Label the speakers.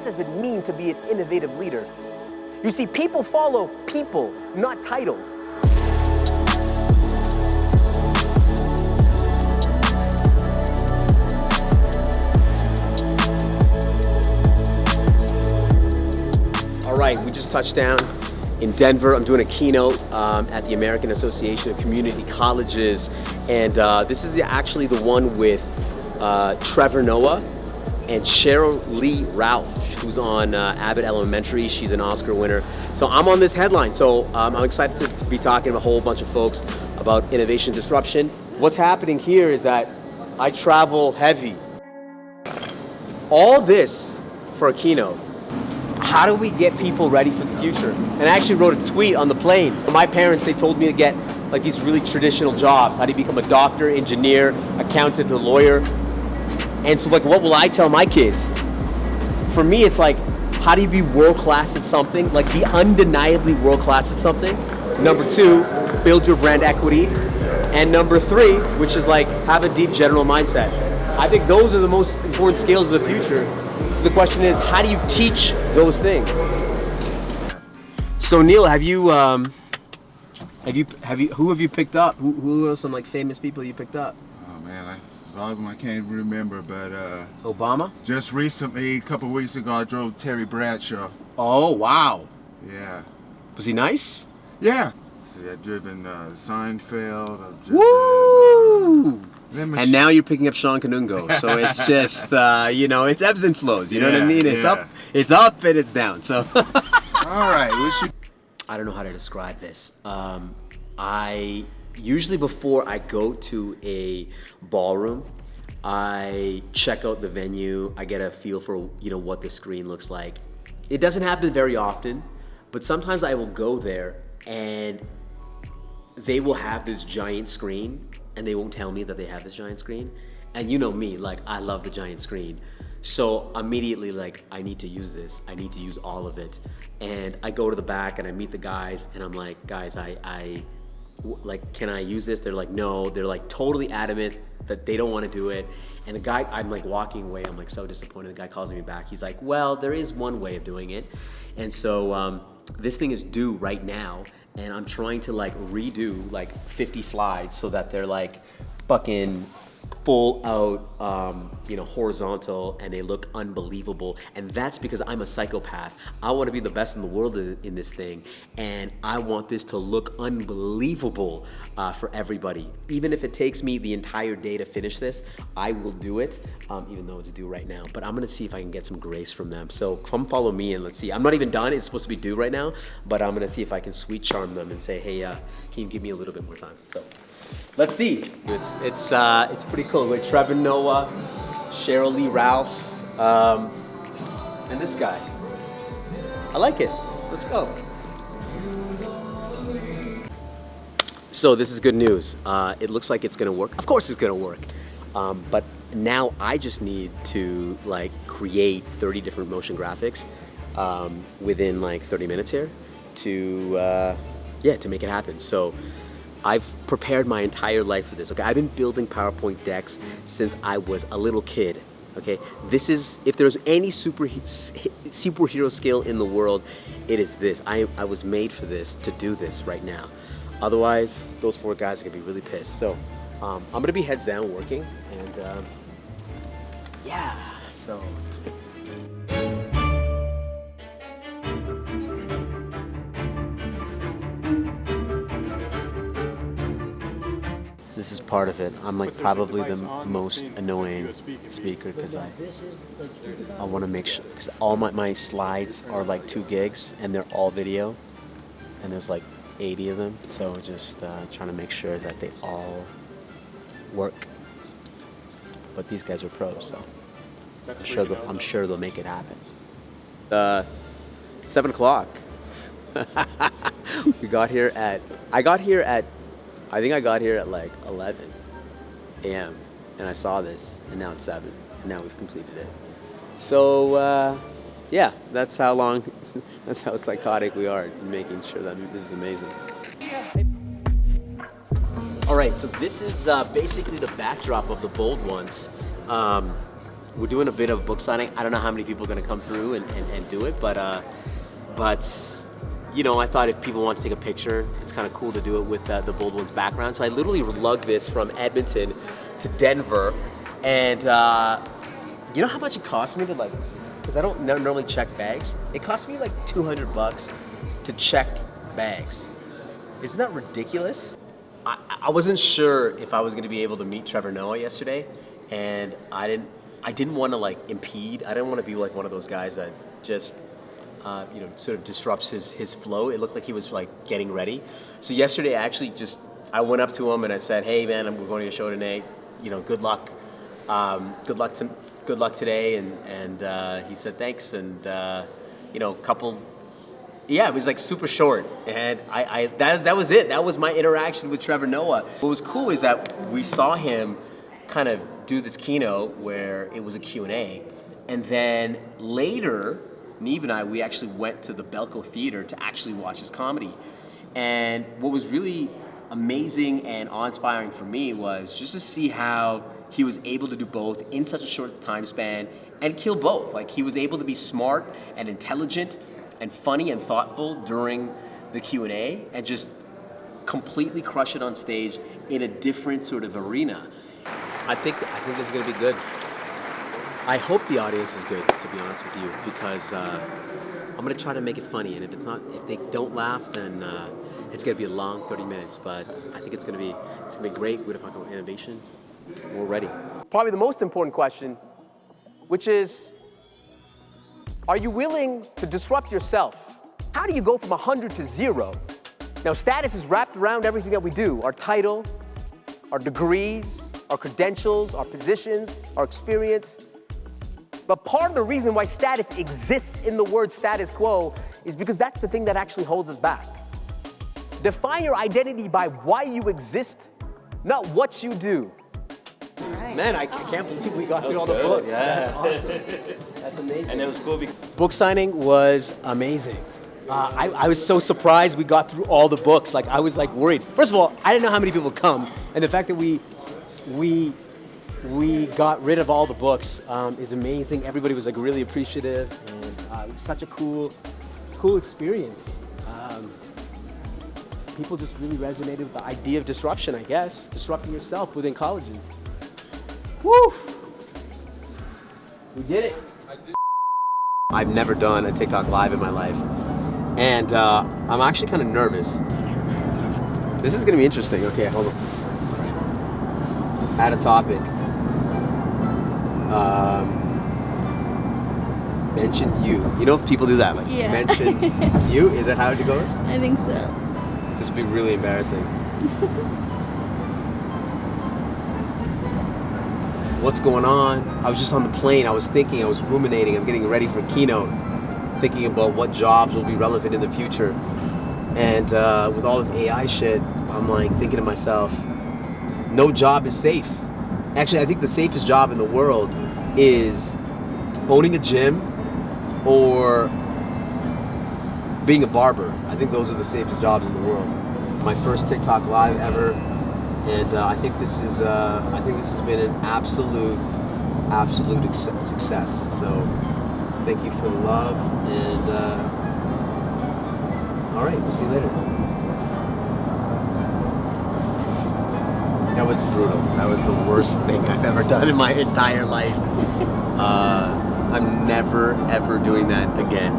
Speaker 1: what does it mean to be an innovative leader? You see, people follow people, not titles. All right, we just touched down in Denver. I'm doing a keynote at the American Association of Community Colleges, and this is actually the one with Trevor Noah and Cheryl Lee Ralph, who's on Abbott Elementary. She's an Oscar winner. So I'm on this headline. So I'm excited to be talking to a whole bunch of folks about innovation disruption. What's happening here is that I travel heavy. All this for a keynote. How do we get people ready for the future? And I actually wrote a tweet on the plane. My parents, they told me to get like these really traditional jobs. How do you become a doctor, engineer, accountant, a lawyer? And so like, what will I tell my kids? For me, it's like, how do you be world-class at something? Like be undeniably world-class at something. Number two, build your brand equity. And number three, which is like, have a deep general mindset. I think those are the most important skills of the future. So the question is, how do you teach those things? So Neil, who have you picked up? Who are some like famous people you picked up?
Speaker 2: Oh man, I can't even remember, but
Speaker 1: Obama?
Speaker 2: Just recently, a couple of weeks ago, I drove Terry Bradshaw.
Speaker 1: Oh wow.
Speaker 2: Yeah.
Speaker 1: Was he nice?
Speaker 2: Yeah. See, I've driven Seinfeld. I've driven,
Speaker 1: Woo! And now you're picking up Shawn Kanungo, so it's just it's ebbs and flows. You know what I mean? It's up and it's down. So.
Speaker 2: All right,
Speaker 1: I don't know how to describe this. I usually before I go to a ballroom, I check out the venue. I get a feel for what the screen looks like. It doesn't happen very often, but sometimes I will go there and they will have this giant screen and they won't tell me that they have this giant screen. And you know me, like I love the giant screen. So immediately like, I need to use this. I need to use all of it. And I go to the back and I meet the guys and I'm like, guys, can I use this? They're like, no. They're like totally adamant that they don't want to do it. And the guy, I'm like walking away. I'm like so disappointed. The guy calls me back. He's like, well, there is one way of doing it. And so this thing is due right now. And I'm trying to like redo like 50 slides so that they're like fucking full out, horizontal, and they look unbelievable. And that's because I'm a psychopath. I want to be the best in the world in this thing, and I want this to look unbelievable for everybody. Even if it takes me the entire day to finish this, I will do it, even though it's due right now. But I'm gonna see if I can get some grace from them. So come follow me and let's see. I'm not even done. It's supposed to be due right now, but I'm gonna see if I can sweet charm them and say, hey, can you give me a little bit more time? So. Let's see. It's pretty cool. With Trevor Noah, Cheryl Lee Ralph, and this guy. I like it. Let's go. So this is good news. It looks like it's gonna work. Of course it's gonna work. But now I just need to like create 30 different motion graphics within like 30 minutes here to make it happen. So I've prepared my entire life for this, okay? I've been building PowerPoint decks since I was a little kid, okay? This is, if there's any superhero skill in the world, it is this. I was made for this, to do this right now. Otherwise, those four guys are gonna be really pissed. So I'm gonna be heads down working, and so. This is part of it. I'm like probably the most annoying speaker because I want to make sure, because all my slides are like 2 gigs and they're all video and there's like 80 of them. So just trying to make sure that they all work. But these guys are pros, so I'm sure they'll make it happen. 7 o'clock. I got here at like 11 a.m. and I saw this, and now it's 7, and now we've completed it. So that's how psychotic we are in making sure that this is amazing. All right, so this is basically the backdrop of the bold ones. we're doing a bit of book signing. I don't know how many people are going to come through and do it, but you know, I thought if people want to take a picture, it's kind of cool to do it with the Bold Ones background. So I literally lugged this from Edmonton to Denver, and you know how much it cost me to like, because I don't normally check bags. It cost me like $200 to check bags. Isn't that ridiculous? I wasn't sure if I was going to be able to meet Trevor Noah yesterday, and I didn't want to like impede. I didn't want to be like one of those guys that just you know, sort of disrupts his flow. It looked like he was like getting ready. So yesterday, I went up to him and I said, "Hey man, we're going to your show tonight. You know, good luck. Good luck today." And he said thanks. And you know, yeah, it was like super short. And that was it. That was my interaction with Trevor Noah. What was cool is that we saw him kind of do this keynote where it was a Q&A, and then later, Neve and I, we actually went to the Belco Theater to actually watch his comedy. And what was really amazing and awe-inspiring for me was just to see how he was able to do both in such a short time span and kill both. Like, he was able to be smart and intelligent and funny and thoughtful during the Q&A and just completely crush it on stage in a different sort of arena. I think this is going to be good. I hope the audience is good, to be honest with you, because I'm gonna try to make it funny, and if they don't laugh, then it's gonna be a long 30 minutes. But I think it's gonna be great. We're gonna talk about innovation. We're ready. Probably the most important question, which is, are you willing to disrupt yourself? How do you go from 100 to 0? Now, status is wrapped around everything that we do: our title, our degrees, our credentials, our positions, our experience. But part of the reason why status exists in the word status quo is because that's the thing that actually holds us back. Define your identity by why you exist, not what you do.
Speaker 3: Right.
Speaker 1: Man, I can't believe we got through all the books.
Speaker 3: Yeah.
Speaker 1: That's awesome. That's amazing.
Speaker 3: And it was cool because
Speaker 1: Book signing was amazing. I was so surprised we got through all the books. Like, I was like worried. First of all, I didn't know how many people come, and the fact that we got rid of all the books is amazing. Everybody was like really appreciative, and it was such a cool experience. People just really resonated with the idea of disruption, I guess. Disrupting yourself within colleges. Woo! We did it. I've never done a TikTok live in my life, and I'm actually kind of nervous. This is gonna be interesting. Okay, hold on. Add a topic. Mentioned you. You know, people do that. Like,
Speaker 4: Yeah.
Speaker 1: mentioned you. Is that how it goes?
Speaker 4: I think so.
Speaker 1: This would be really embarrassing. What's going on? I was just on the plane. I was ruminating. I'm getting ready for a keynote, thinking about what jobs will be relevant in the future. And with all this AI shit, I'm like thinking to myself, no job is safe. Actually, I think the safest job in the world is owning a gym or being a barber. I think those are the safest jobs in the world. My first TikTok live ever, and I think this has been an absolute success. So thank you for the love, and all right, we'll see you later. That was brutal. That was the worst thing I've ever done in my entire life. I'm never ever doing that again.